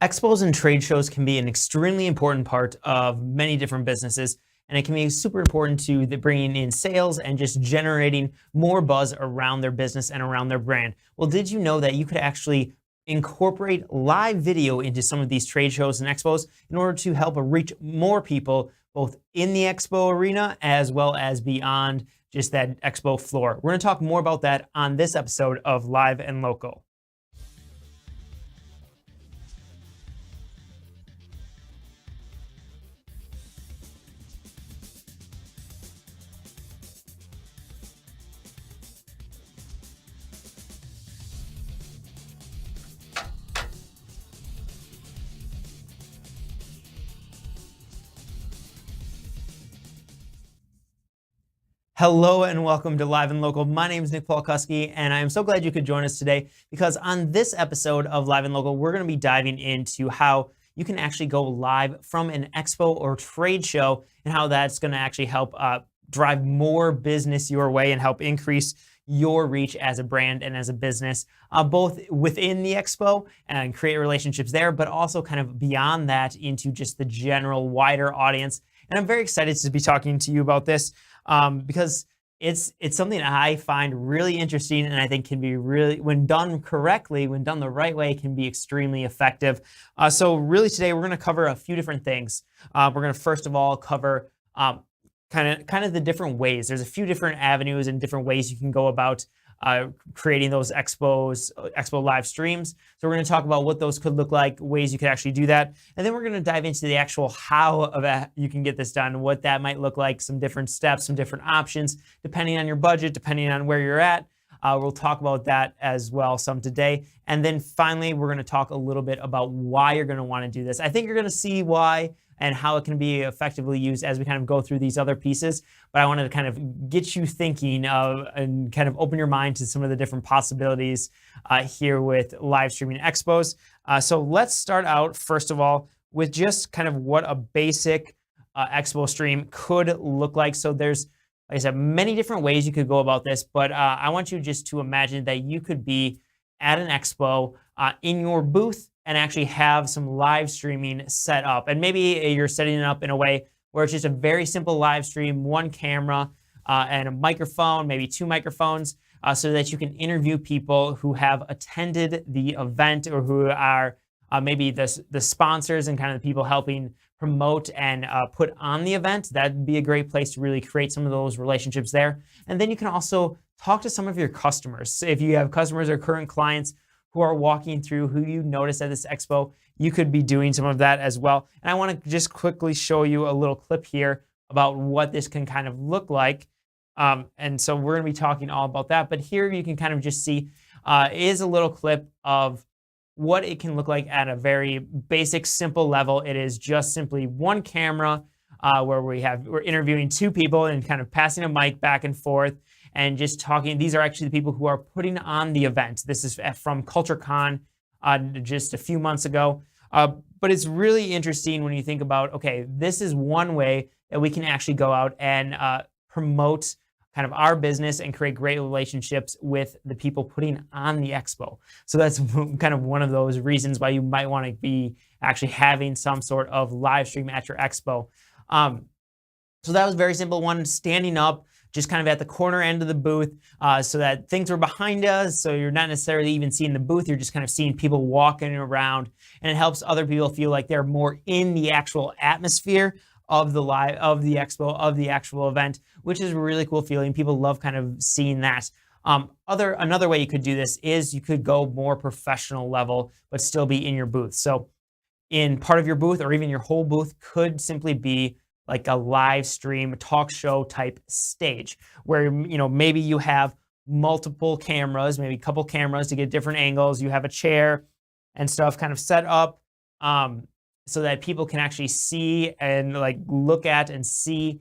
Expos and trade shows can be an extremely important part of many different businesses, and it can be super important to bringing in sales and just generating more buzz around their business and around their brand. Well, did you know that you could actually incorporate live video into some of these trade shows and expos in order to help reach more people, both in the expo arena as well as beyond just that expo floor? We're going to talk more about that on this episode of Live and Local. Hello and welcome to Live and Local. My name is Nick Palkowski, and I am so glad you could join us today because on this episode of Live and Local, we're going to be diving into how you can actually go live from an expo or trade show and how that's going to actually help drive more business your way and help increase your reach as a brand and as a business, both within the expo and create relationships there, but also kind of beyond that into just the general wider audience. And I'm very excited to be talking to you about this. Because it's something that I find really interesting, and I think can be really, when done correctly, when done the right way, can be extremely effective. So really today we're going to cover a few different things. We're going to first of all cover kind of the different ways. There's a few different avenues and different ways you can go about creating those expo live streams. So we're going to talk about what those could look like, ways you could actually do that. And then we're going to dive into the actual how of you can get this done, what that might look like, some different steps, some different options, depending on your budget, depending on where you're at. We'll talk about that as well some today. And then finally, we're going to talk a little bit about why you're going to want to do this. I think you're going to see why and how it can be effectively used as we kind of go through these other pieces. But I wanted to kind of get you thinking and kind of open your mind to some of the different possibilities here with live streaming expos. So let's start out, first of all, with just kind of what a basic expo stream could look like. So there's, like I said, many different ways you could go about this, but I want you just to imagine that you could be at an expo in your booth and actually have some live streaming set up. And maybe you're setting it up in a way where it's just a very simple live stream, one camera and a microphone, maybe two microphones, so that you can interview people who have attended the event or who are maybe the sponsors and kind of the people helping promote and put on the event. That'd be a great place to really create some of those relationships there. And then you can also talk to some of your customers. So if you have customers or current clients who are walking through, who you notice at this expo, you could be doing some of that as well. And I want to just quickly show you a little clip here about what this can kind of look like. And so we're going to be talking all about that. But here you can kind of just see is a little clip of what it can look like at a very basic, simple level. It is just simply one camera where we're interviewing two people and kind of passing a mic back and forth and just talking. These are actually the people who are putting on the event. This is from CultureCon just a few months ago. But it's really interesting when you think about, okay, this is one way that we can actually go out and promote kind of our business and create great relationships with the people putting on the expo. So that's kind of one of those reasons why you might want to be actually having some sort of live stream at your expo. So that was a very simple one, standing up, just kind of at the corner end of the booth so that things were behind us. So you're not necessarily even seeing the booth, you're just kind of seeing people walking around, and it helps other people feel like they're more in the actual atmosphere of the expo, of the actual event, which is a really cool feeling. People love kind of seeing that. Another way you could do this is you could go more professional level, but still be in your booth. So in part of your booth or even your whole booth could simply be like a live stream talk show type stage where, maybe you have multiple cameras, maybe a couple cameras to get different angles. You have a chair and stuff kind of set up so that people can actually see and like look at and see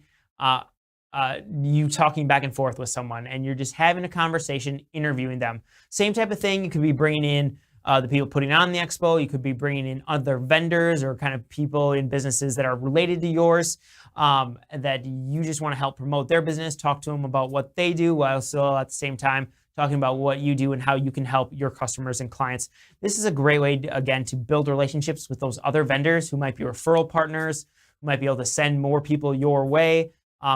you talking back and forth with someone, and you're just having a conversation, interviewing them. Same type of thing. You could be bringing in the people putting on the expo. You could be bringing in other vendors or kind of people in businesses that are related to yours. that you just want to help promote their business, talk to them about what they do while still at the same time talking about what you do and how you can help your customers and clients. This is a great way, again, to build relationships with those other vendors who might be referral partners, who might be able to send more people your way,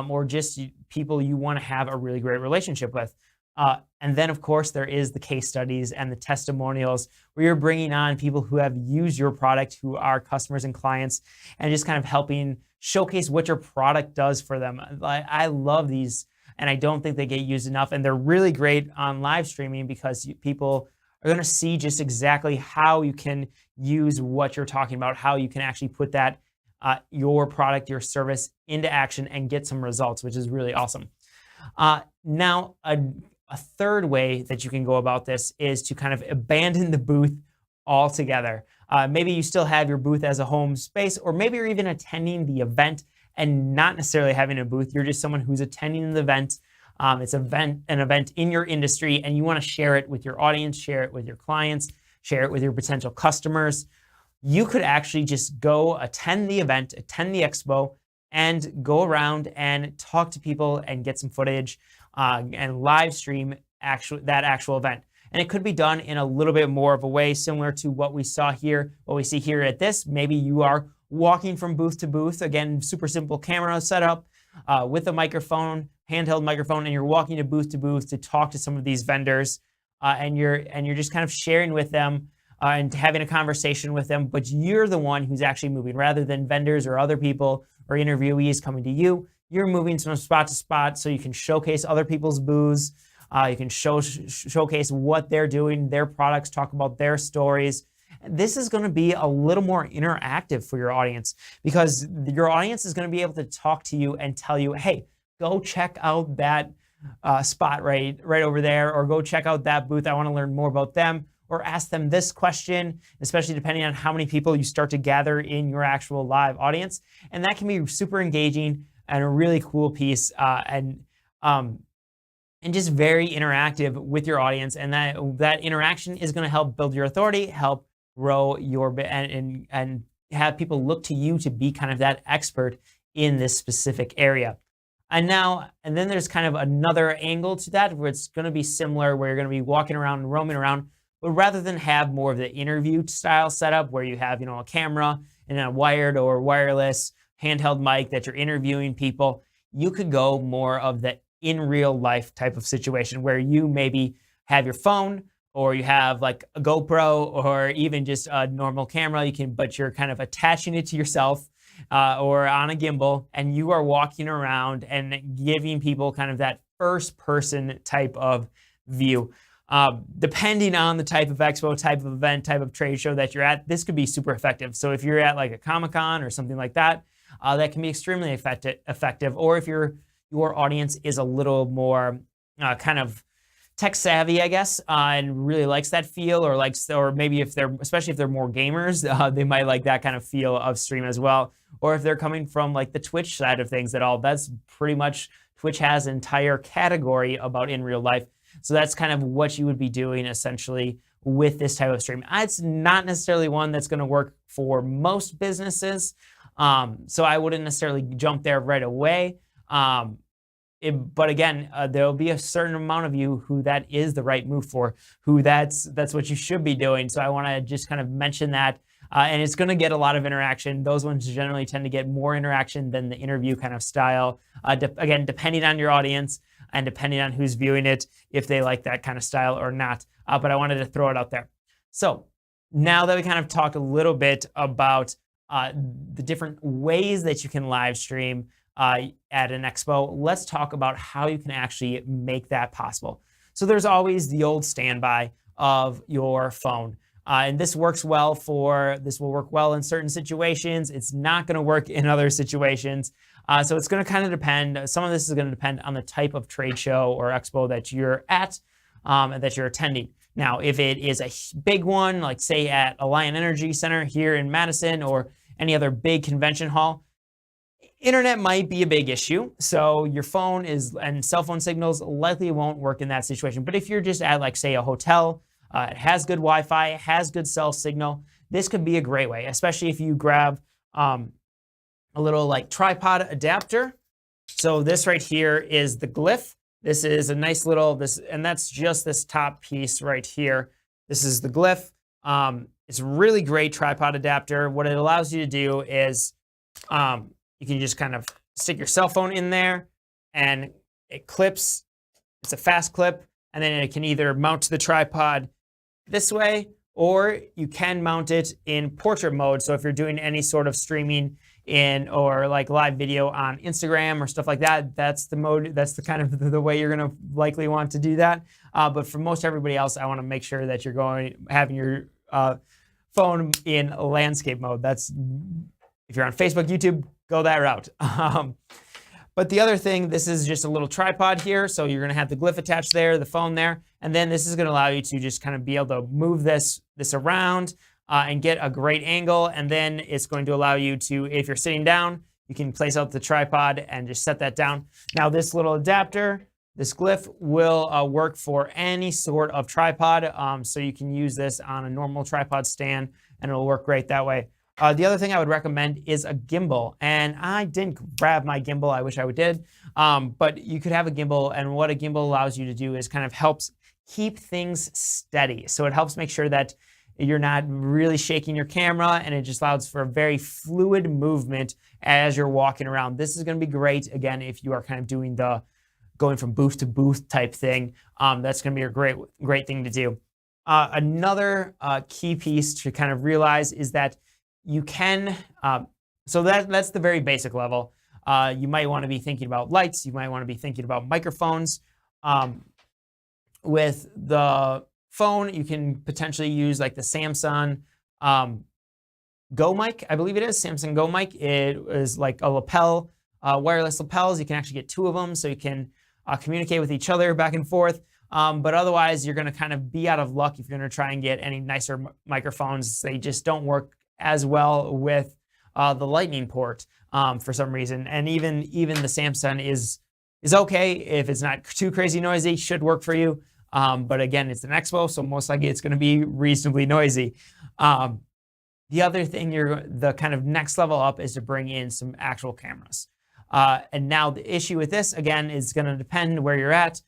or just people you want to have a really great relationship with. And then, of course, there is the case studies and the testimonials where you're bringing on people who have used your product, who are customers and clients, and just kind of helping showcase what your product does for them. I love these, and I don't think they get used enough. And they're really great on live streaming because people are going to see just exactly how you can use what you're talking about, how you can actually put that, your product, your service into action and get some results, which is really awesome. Now, a third way that you can go about this is to kind of abandon the booth altogether. Maybe you still have your booth as a home space, or maybe you're even attending the event and not necessarily having a booth. You're just someone who's attending the event. It's an event in your industry, and you want to share it with your audience, share it with your clients, share it with your potential customers. You could actually just go attend the event, attend the expo, and go around and talk to people and get some footage and live stream that actual event. And it could be done in a little bit more of a way similar to what we saw here, what we see here at this. Maybe you are walking from booth to booth. Again, super simple camera setup with a microphone, handheld microphone, and you're walking to booth to talk to some of these vendors, and you're just kind of sharing with them and having a conversation with them. But you're the one who's actually moving, rather than vendors or other people or interviewees coming to you. You're moving from spot to spot so you can showcase other people's booths. You can showcase what they're doing, their products, talk about their stories. This is going to be a little more interactive for your audience, because your audience is going to be able to talk to you and tell you, hey, go check out that spot right over there, or go check out that booth. I want to learn more about them, or ask them this question, especially depending on how many people you start to gather in your actual live audience. And that can be super engaging and a really cool piece, and just very interactive with your audience. And that interaction is going to help build your authority, help grow your and have people look to you to be kind of that expert in this specific area. And then there's kind of another angle to that where it's going to be similar, where you're going to be walking around and roaming around, but rather than have more of the interview style setup where you have, a camera and a wired or wireless handheld mic that you're interviewing people, you could go more of the in real life type of situation where you maybe have your phone, or you have like a GoPro, or even just a normal camera. But you're kind of attaching it to yourself or on a gimbal, and you are walking around and giving people kind of that first person type of view. Depending on the type of expo, type of event, type of trade show that you're at, this could be super effective. So if you're at like a Comic-Con or something like that, that can be extremely effective. Or if your audience is a little more kind of tech savvy, I guess, and really likes that feel, or maybe especially if they're more gamers, they might like that kind of feel of stream as well. Or if they're coming from like the Twitch side of things that's pretty much, Twitch has an entire category about in real life. So that's kind of what you would be doing essentially with this type of stream. It's not necessarily one that's going to work for most businesses. So I wouldn't necessarily jump there right away. But again, there'll be a certain amount of you who that is the right move for, who that's what you should be doing. So I want to just kind of mention that. And it's going to get a lot of interaction. Those ones generally tend to get more interaction than the interview kind of style. Again, depending on your audience and depending on who's viewing it, if they like that kind of style or not. But I wanted to throw it out there. So now that we kind of talked a little bit about the different ways that you can live stream at an expo, let's talk about how you can actually make that possible. So there's always the old standby of your phone. And this will work well in certain situations. It's not going to work in other situations. So it's going to kind of depend. Some of this is going to depend on the type of trade show or expo that you're at and that you're attending. Now, if it is a big one, like say at Alliant Energy Center here in Madison or any other big convention hall, internet might be a big issue. So your phone and cell phone signals likely won't work in that situation. But if you're just at like say a hotel, it has good Wi-Fi, it has good cell signal, this could be a great way, especially if you grab a little like tripod adapter. So this right here is the glyph. This is a nice little, and that's just this top piece right here. This is the glyph. It's a really great tripod adapter. What it allows you to do is you can just kind of stick your cell phone in there and it clips. It's a fast clip, and then it can either mount to the tripod this way, or you can mount it in portrait mode. So if you're doing any sort of streaming or like live video on Instagram or stuff like that, that's the mode, that's the kind of the way you're gonna likely want to do that. But for most everybody else, I wanna make sure that you're having your phone in landscape mode. That's, if you're on Facebook, YouTube, go that route. But the other thing, this is just a little tripod here. So you're gonna have the glyph attached there, the phone there, and then this is gonna allow you to just kind of be able to move this around and get a great angle. And then it's going to allow you to, if you're sitting down, you can place out the tripod and just set that down. Now this little adapter, this glyph will work for any sort of tripod. So you can use this on a normal tripod stand and it'll work great that way. The other thing I would recommend is a gimbal. And I didn't grab my gimbal, I wish I did. But you could have a gimbal, and what a gimbal allows you to do is kind of helps keep things steady. So it helps make sure that you're not really shaking your camera, and it just allows for a very fluid movement as you're walking around. This is gonna be great, again, if you are kind of doing the going from booth to booth type thing. That's gonna be a great thing to do. Another key piece to kind of realize is that you can, so that's the very basic level. You might want to be thinking about lights. You might want to be thinking about microphones. With the phone, you can potentially use like the Samsung Go mic, I believe it is, Samsung Go mic. It is like a lapel, wireless lapels. You can actually get 2 of them, so you can communicate with each other back and forth. But otherwise, you're going to kind of be out of luck if you're going to try and get any nicer microphones. They just don't work as well with the Lightning port for some reason. And even the Samsung is okay if it's not too crazy noisy, should work for you. But again, it's an Expo, so most likely it's going to be reasonably noisy. The other thing, the kind of next level up is to bring in some actual cameras. And now the issue with this, again, is going to depend where you're at.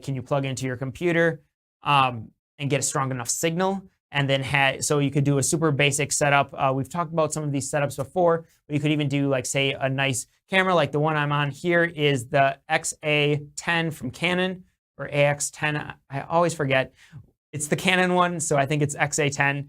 Can you plug into your computer and get a strong enough signal? And then so you could do a super basic setup. We've talked about some of these setups before, but you could even do like, say, a nice camera like the one I'm on here is the XA10 from Canon, or AX10. I always forget. It's the Canon one, so I think it's XA10.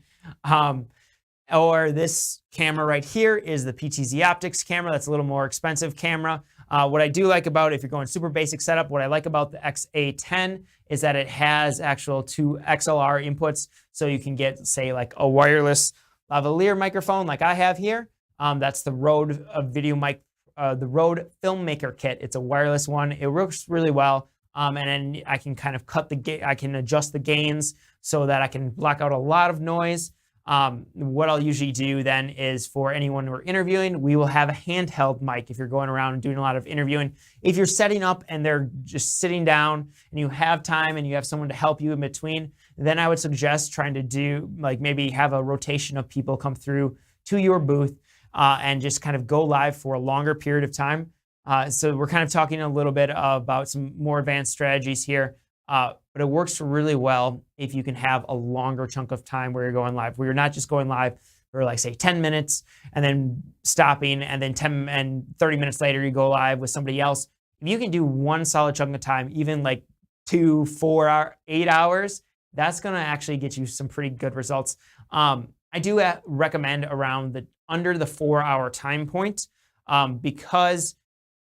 Or this camera right here is the PTZ Optics camera. That's a little more expensive camera. What I do like about, if you're going super basic setup, what I like about the XA10 is that it has actual 2 XLR inputs. So you can get, say, like a wireless lavalier microphone like I have here. That's the Rode video mic, the Rode Filmmaker kit. It's a wireless one. It works really well. And then I can kind of I can adjust the gains so that I can block out a lot of noise. What I'll usually do then is, for anyone we're interviewing, we will have a handheld mic if you're going around and doing a lot of interviewing. If you're setting up and they're just sitting down and you have time and you have someone to help you in between, then I would suggest trying to do, like, maybe have a rotation of people come through to your booth and just kind of go live for a longer period of time. So we're kind of talking a little bit about some more advanced strategies here. But it works really well if you can have a longer chunk of time where you're going live, where you're not just going live for, like, say, 10 minutes and then stopping, and then 10 and 30 minutes later you go live with somebody else. If you can do one solid chunk of time, even like 2, 4, 8 hours, that's going to actually get you some pretty good results. I do recommend around under the 4-hour time point, because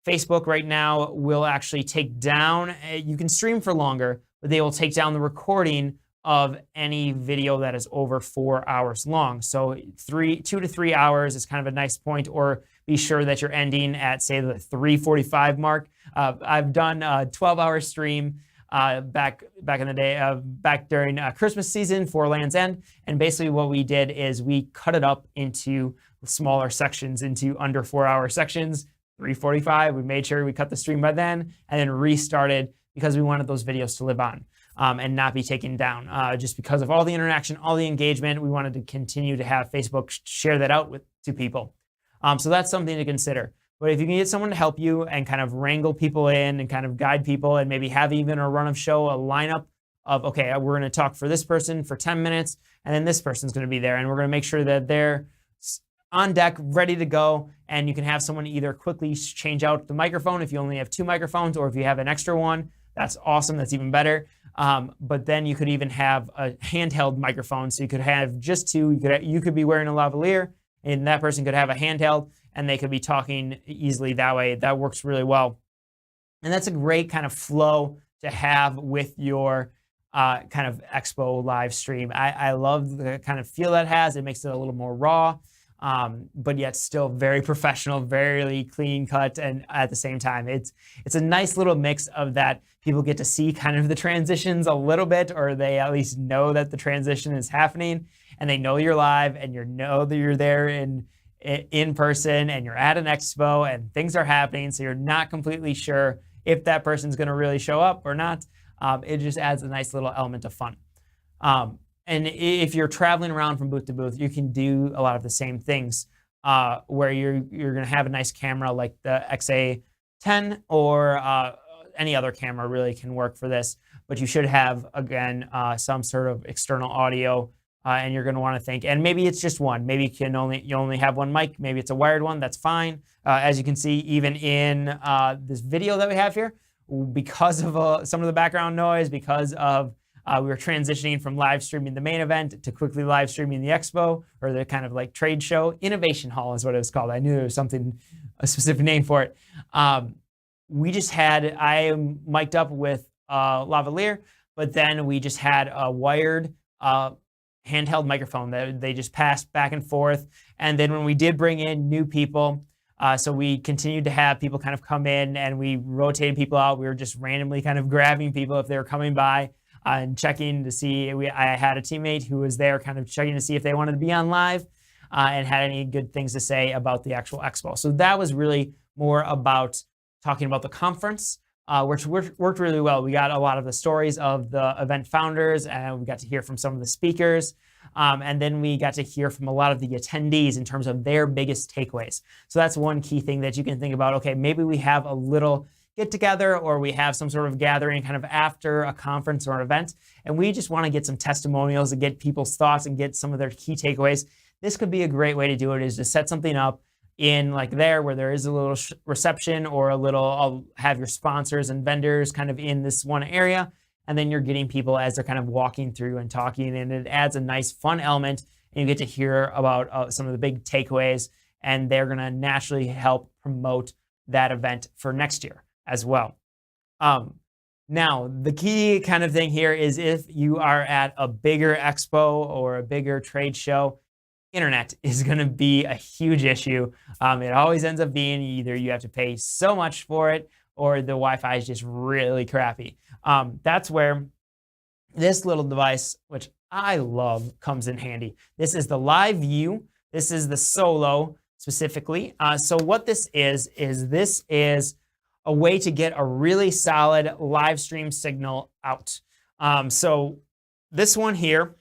Facebook right now will actually take down, you can stream for longer, but they will take down the recording of any video that is over 4 hours long. So 2 to 3 hours is kind of a nice point, or be sure that you're ending at, say, the 3:45 mark. I've done a 12-hour stream back in the day, back during Christmas season for Land's End. And basically what we did is we cut it up into smaller sections, into under 4-hour sections. 3:45, we made sure we cut the stream by then, and then restarted, because we wanted those videos to live on and not be taken down. Just because of all the interaction, all the engagement, we wanted to continue to have Facebook share that out to people. So that's something to consider. But if you can get someone to help you and kind of wrangle people in and kind of guide people and maybe have even a run of show, a lineup of, okay, we're going to talk for this person for 10 minutes, and then this person's going to be there, and we're going to make sure that they're on deck, ready to go, and you can have someone either quickly change out the microphone if you only have 2 microphones, or if you have an extra one, that's awesome, that's even better. But then you could even have a handheld microphone, so you could have just 2. You could be wearing a lavalier, and that person could have a handheld, and they could be talking easily that way. That works really well. And that's a great kind of flow to have with your kind of Expo live stream. I love the kind of feel that has. It makes it a little more raw, but yet still very professional, very clean cut, and at the same time, it's a nice little mix of that. People get to see kind of the transitions a little bit, or they at least know that the transition is happening, and they know you're live, and you know that you're there in person, and you're at an expo, and things are happening, so you're not completely sure if that person's going to really show up or not. It just adds a nice little element of fun. And if you're traveling around from booth to booth, you can do a lot of the same things where you're going to have a nice camera like the XA10 or any other camera really can work for this. But you should have, again, some sort of external audio, and you're going to want to think. And maybe it's just one. Maybe you only have one mic. Maybe it's a wired one. That's fine. As you can see, even in this video that we have here, because of some of the background noise, because of we were transitioning from live streaming the main event to quickly live streaming the expo, or the kind of like trade show. Innovation Hall is what it was called. I knew there was a specific name for it. I am mic'd up with lavalier, but then we just had a wired handheld microphone that they just passed back and forth. And then when we did bring in new people, so we continued to have people kind of come in, and we rotated people out. We were just randomly kind of grabbing people if they were coming by and checking to see. I had a teammate who was there kind of checking to see if they wanted to be on live and had any good things to say about the actual expo. So that was really more about talking about the conference, which worked really well. We got a lot of the stories of the event founders, and we got to hear from some of the speakers. And then we got to hear from a lot of the attendees in terms of their biggest takeaways. So that's one key thing that you can think about. Okay, maybe we have a little get together, or we have some sort of gathering kind of after a conference or an event, and we just want to get some testimonials and get people's thoughts and get some of their key takeaways. This could be a great way to do it, is to set something up in like there where there is a little reception, or I'll have your sponsors and vendors kind of in this one area. And then you're getting people as they're kind of walking through and talking, and it adds a nice fun element, and you get to hear about some of the big takeaways, and they're going to naturally help promote that event for next year as well. Now, the key kind of thing here is if you are at a bigger expo or a bigger trade show, internet is going to be a huge issue. It always ends up being either you have to pay so much for it, or the Wi-Fi is just really crappy. That's where this little device, which I love, comes in handy. This is the Live View. This is the Solo specifically. So what this is a way to get a really solid live stream signal out. So this one here,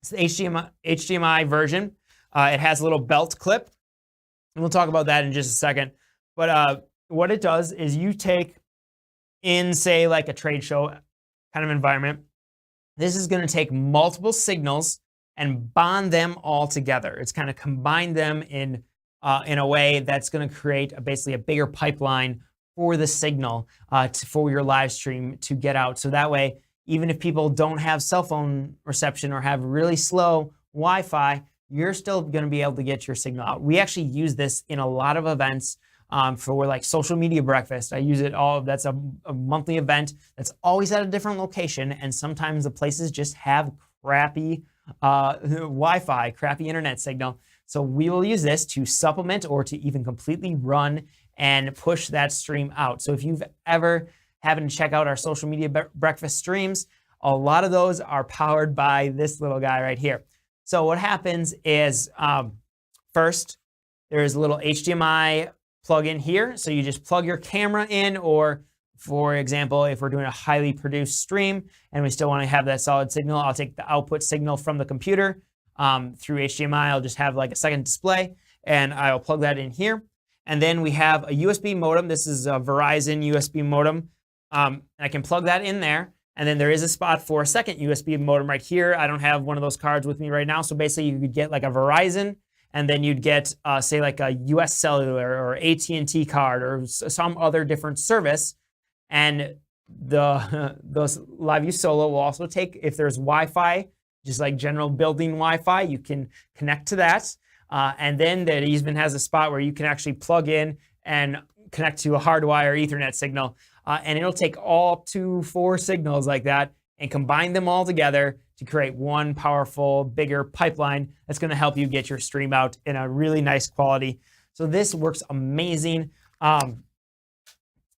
it's the HDMI version. It has a little belt clip, and we'll talk about that in just a second. But what it does is you take in, say, like a trade show kind of environment, this is going to take multiple signals and bond them all together. It's kind of combine them in a way that's going to create basically a bigger pipeline for the signal for your live stream to get out. So that way, even if people don't have cell phone reception or have really slow Wi-Fi, you're still going to be able to get your signal out. We actually use this in a lot of events for like social media breakfast. I use it all. That's a monthly event that's always at a different location, and sometimes the places just have crappy Wi-Fi, crappy internet signal. So we will use this to supplement or to even completely run and push that stream out. So if you've ever having to check out our social media breakfast streams, a lot of those are powered by this little guy right here. So what happens is, first, there's a little HDMI plug in here. So you just plug your camera in, or for example, if we're doing a highly produced stream and we still want to have that solid signal, I'll take the output signal from the computer through HDMI. I'll just have like a second display. and I'll plug that in here. And then we have a USB modem. This is a Verizon USB modem. I can plug that in there. And then there is a spot for a second USB modem right here. I don't have one of those cards with me right now. So basically you could get like a Verizon, and then you'd get, say like a US Cellular or AT&T card or some other different service. And those LiveView Solo will also take, if there's Wi-Fi, just like general building Wi-Fi, you can connect to that. And then it even has a spot where you can actually plug in and connect to a hardwire Ethernet signal. And it'll take all up to 4 signals like that and combine them all together to create one powerful, bigger pipeline that's going to help you get your stream out in a really nice quality. So this works amazing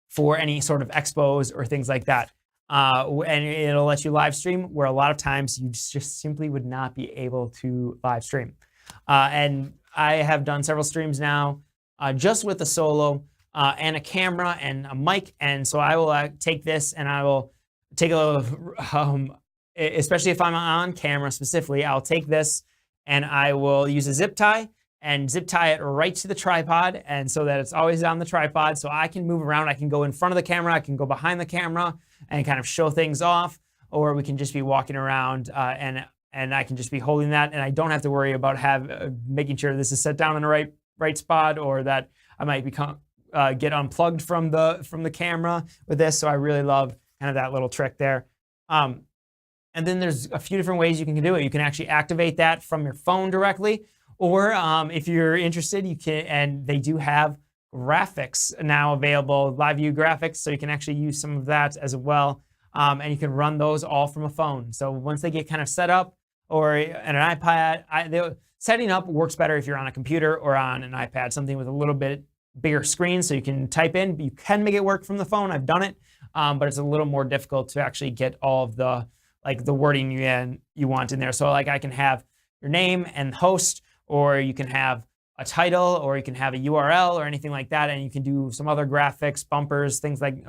for any sort of expos or things like that. And it'll let you live stream where a lot of times you just simply would not be able to live stream. And I have done several streams now just with the Solo and a camera and a mic. And so I will take this and I will take a little, especially if I'm on camera specifically, I'll take this and I will use a zip tie and zip tie it right to the tripod, and so that it's always on the tripod so I can move around. I can go in front of the camera, I can go behind the camera and kind of show things off, or we can just be walking around and I can just be holding that, and I don't have to worry about making sure this is set down in the right spot, or that I might get unplugged from the camera with this. So I really love kind of that little trick there. And then there's a few different ways you can do it. You can actually activate that from your phone directly, or if you're interested, you can, and they do have graphics now available, LiveView graphics, so you can actually use some of that as well. And you can run those all from a phone. So once they get kind of set up, or an iPad, setting up works better if you're on a computer or on an iPad, something with a little bit bigger screen so you can type in. You can make it work from the phone. I've done it, but it's a little more difficult to actually get all of the wording you want in there. So like I can have your name and host, or you can have a title, or you can have a URL or anything like that, and you can do some other graphics, bumpers, things like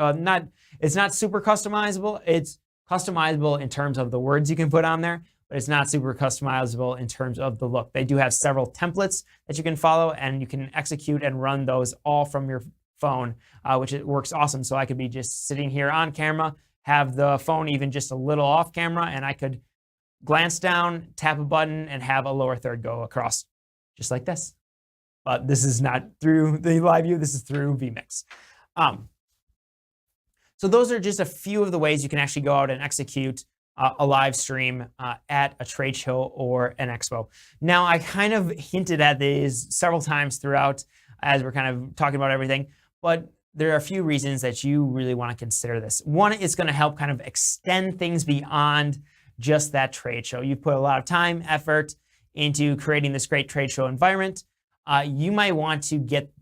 it's not super customizable. It's customizable in terms of the words you can put on there, but it's not super customizable in terms of the look. They do have several templates that you can follow, and you can execute and run those all from your phone, which works awesome. So I could be just sitting here on camera, have the phone even just a little off camera, and I could glance down, tap a button, and have a lower third go across, just like this. But this is not through the LiveView, this is through vMix. So those are just a few of the ways you can actually go out and execute a live stream at a trade show or an expo. Now, I kind of hinted at these several times throughout as we're kind of talking about everything, but there are a few reasons that you really want to consider this. One, it's going to help kind of extend things beyond just that trade show. You've put a lot of time, effort into creating this great trade show environment. You might want to get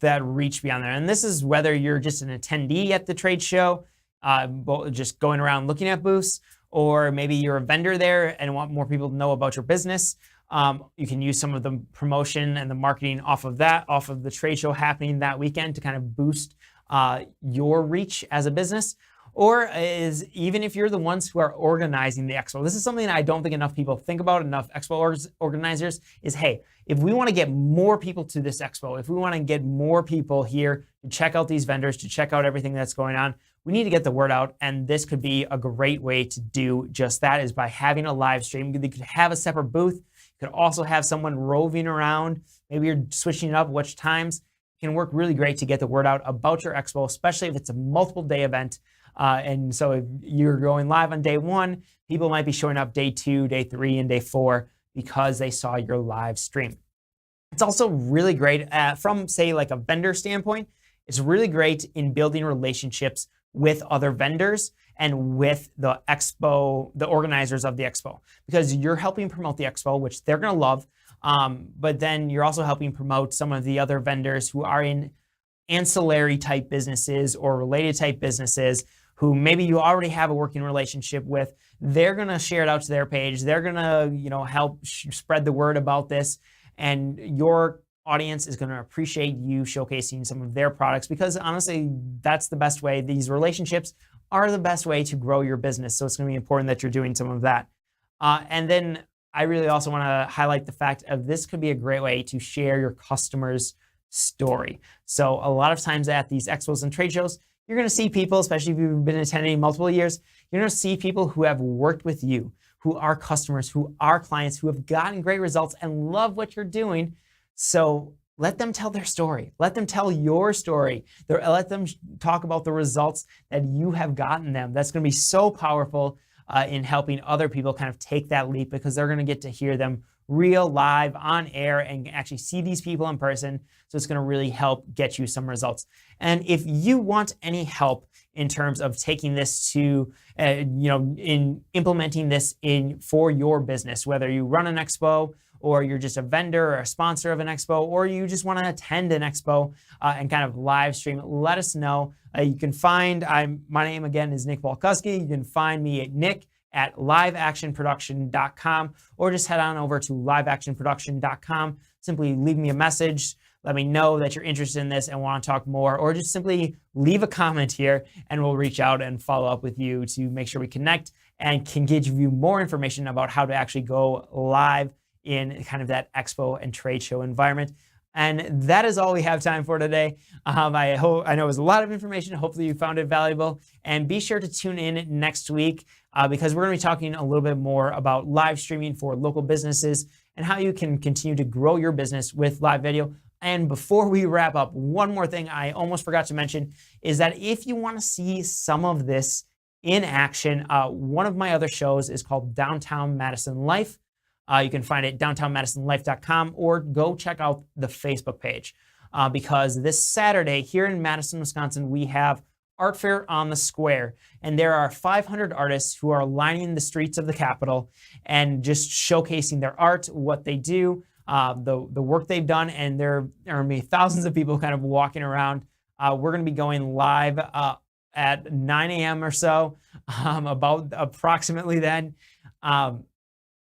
that reach beyond there. And this is whether you're just an attendee at the trade show, just going around looking at booths, or maybe you're a vendor there and want more people to know about your business. You can use some of the promotion and the marketing off of the trade show happening that weekend to kind of boost your reach as a business. Or even if you're the ones who are organizing the expo. This is something that I don't think enough people think about, enough expo organizers, is, hey, if we want to get more people to this expo, if we want to get more people here to check out these vendors, to check out everything that's going on, we need to get the word out. And this could be a great way to do just that, is by having a live stream. You could have a separate booth. You could also have someone roving around. Maybe you're switching it up which times. It can work really great to get the word out about your expo, especially if it's a multiple day event. And so if you're going live on day 1, people might be showing up day 2, day 3, and day 4 because they saw your live stream. It's also really great from, say, like a vendor standpoint. It's really great in building relationships with other vendors and with the expo, the organizers of the expo, because you're helping promote the expo, which they're going to love. But then you're also helping promote some of the other vendors who are in ancillary type businesses or related type businesses who maybe you already have a working relationship with. They're going to share it out to their page. They're going to, help spread the word about this. And your audience is going to appreciate you showcasing some of their products, because honestly, that's the best way. These relationships are the best way to grow your business. So it's going to be important that you're doing some of that. And then I really also want to highlight the fact of this could be a great way to share your customer's story. So a lot of times at these expos and trade shows, you're going to see people, especially if you've been attending multiple years, you're going to see people who have worked with you, who are customers, who are clients, who have gotten great results and love what you're doing. So let them tell their story. Let them tell your story. Let them talk about the results that you have gotten them. That's going to be so powerful in helping other people kind of take that leap, because they're going to get to hear them real, live, on air, and actually see these people in person. So it's going to really help get you some results. And if you want any help in terms of taking this to, in implementing this for your business, whether you run an expo, or you're just a vendor or a sponsor of an expo, or you just want to attend an expo and kind of live stream, let us know. You can find, my name again is Nick Palkowski. You can find me at nick@liveactionproduction.com, or just head on over to liveactionproduction.com. Simply leave me a message. Let me know that you're interested in this and want to talk more, or just simply leave a comment here and we'll reach out and follow up with you to make sure we connect and can give you more information about how to actually go live in kind of that expo and trade show environment. And that is all we have time for today. I know it was a lot of information. Hopefully you found it valuable. And be sure to tune in next week because we're going to be talking a little bit more about live streaming for local businesses and how you can continue to grow your business with live video. And before we wrap up, one more thing I almost forgot to mention is that if you want to see some of this in action, one of my other shows is called Downtown Madison Life. You can find it at downtownmadisonlife.com, or go check out the Facebook page because this Saturday here in Madison, Wisconsin, we have Art Fair on the Square, and there are 500 artists who are lining the streets of the Capitol and just showcasing their art, what they do, the work they've done, and there are going to be thousands of people kind of walking around. We're going to be going live at 9 a.m. or so, about approximately then.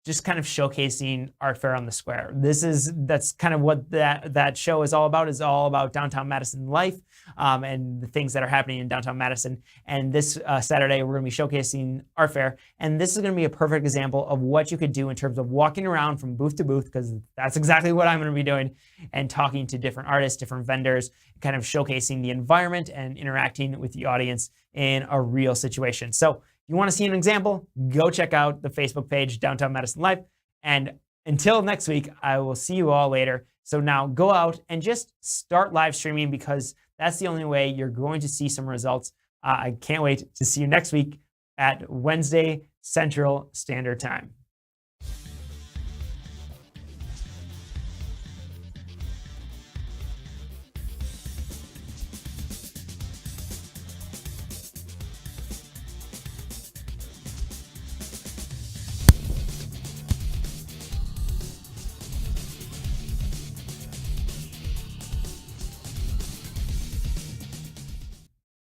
Just kind of showcasing Art Fair on the Square. That's kind of what that show is all about. Is all about downtown Madison life and the things that are happening in downtown Madison. And this Saturday, we're going to be showcasing Art Fair. And this is going to be a perfect example of what you could do in terms of walking around from booth to booth, because that's exactly what I'm going to be doing, and talking to different artists, different vendors, kind of showcasing the environment and interacting with the audience in a real situation. So you want to see an example, go check out the Facebook page, Downtown Madison Life. And until next week, I will see you all later. So now go out and just start live streaming, because that's the only way you're going to see some results. I can't wait to see you next week at Wednesday Central Standard Time.